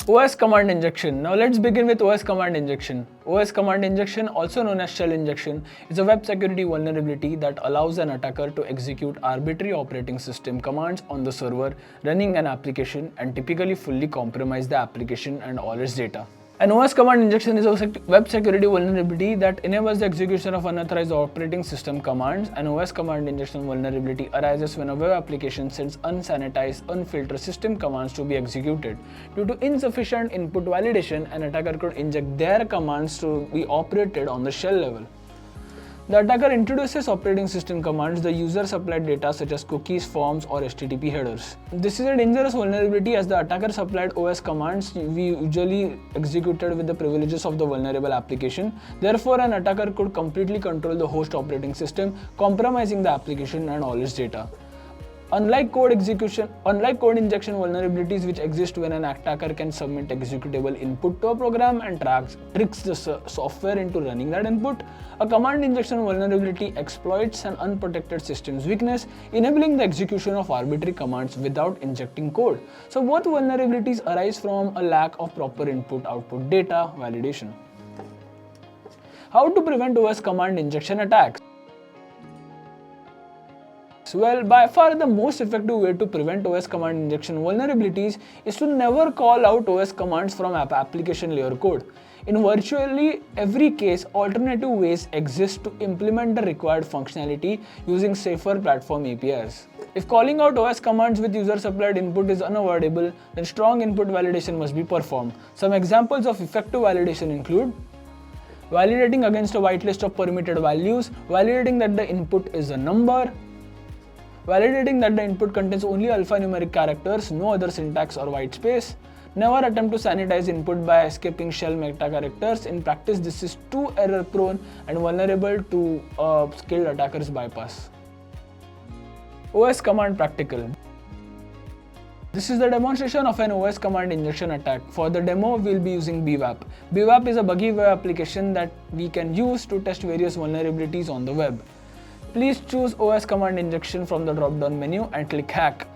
OS command injection. Now let's begin with OS command injection. OS command injection, also known as shell injection, is a web security vulnerability that allows an attacker to execute arbitrary operating system commands on the server running an application and typically fully compromise the application and all its data. An OS command injection is a web security vulnerability that enables the execution of unauthorized operating system commands. An OS command injection vulnerability arises when a web application sends unsanitized, unfiltered system commands to be executed. Due to insufficient input validation, an attacker could inject their commands to be operated on the shell level. The attacker introduces operating system commands, the user-supplied data such as cookies, forms, or HTTP headers. This is a dangerous vulnerability as the attacker-supplied OS commands we usually executed with the privileges of the vulnerable application. Therefore, an attacker could completely control the host operating system, compromising the application and all its data. Unlike code injection vulnerabilities which exist when an attacker can submit executable input to a program and tricks the software into running that input, a command injection vulnerability exploits an unprotected system's weakness, enabling the execution of arbitrary commands without injecting code. So both vulnerabilities arise from a lack of proper input-output data validation. How to prevent OS command injection attacks? Well, by far the most effective way to prevent OS command injection vulnerabilities is to never call out OS commands from application layer code. In virtually every case, alternative ways exist to implement the required functionality using safer platform APIs. If calling out OS commands with user-supplied input is unavoidable, then strong input validation must be performed. Some examples of effective validation include validating against a whitelist of permitted values, validating that the input is a number, validating that the input contains only alphanumeric characters, no other syntax or white space. Never attempt to sanitize input by skipping shell meta characters. In practice, this is too error prone and vulnerable to skilled attackers' bypass. OS command practical. This is the demonstration of an OS command injection attack. For the demo, we'll be using BWAP. BWAP is a buggy web application that we can use to test various vulnerabilities on the web. Please choose OS command injection from the drop-down menu and click Hack.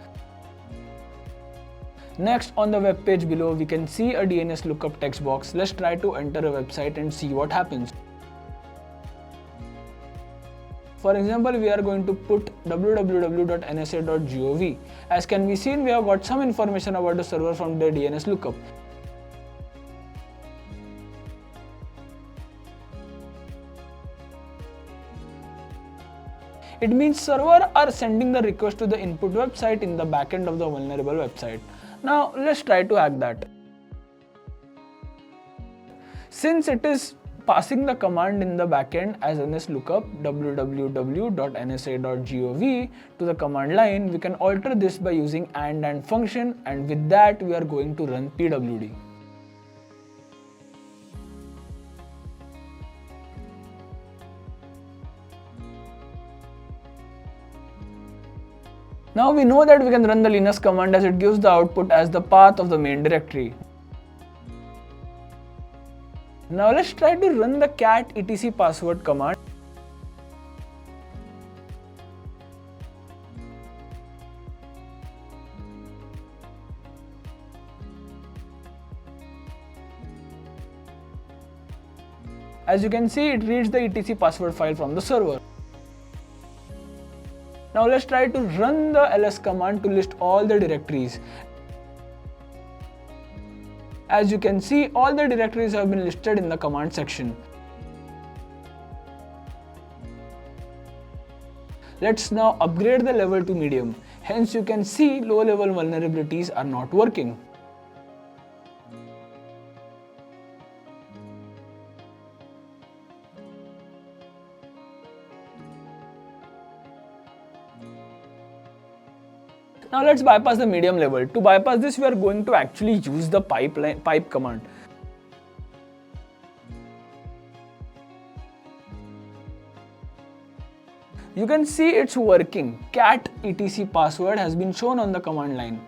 Next, on the web page below, we can see a DNS lookup text box. Let's try to enter a website and see what happens. For example, we are going to put www.nsa.gov. As can be seen, we have got some information about the server from the DNS lookup. It means servers are sending the request to the input website in the backend of the vulnerable website. Now let's try to hack that. Since it is passing the command in the backend as nslookup www.nsa.gov to the command line, we can alter this by using and function, and with that we are going to run pwd. Now we know that we can run the Linux command as it gives the output as the path of the main directory. Now let's try to run the cat etc password command. As you can see, it reads the etc password file from the server. Now let's try to run the ls command to list all the directories. As you can see, all the directories have been listed in the command section. Let's now upgrade the level to medium. Hence you can see low level vulnerabilities are not working. Now let's bypass the medium level. To bypass this, we are going to actually use the pipe command. You can see it's working. Cat etc password has been shown on the command line.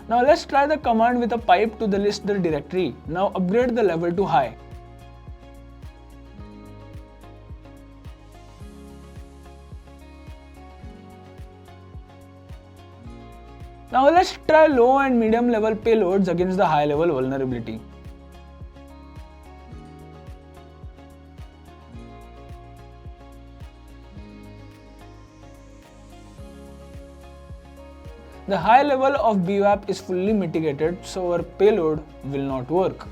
Now let's try the command with a pipe to the list the directory. Now upgrade the level to high. Now let's try low and medium level payloads against the high level vulnerability. The high level of BWAP is fully mitigated, so our payload will not work.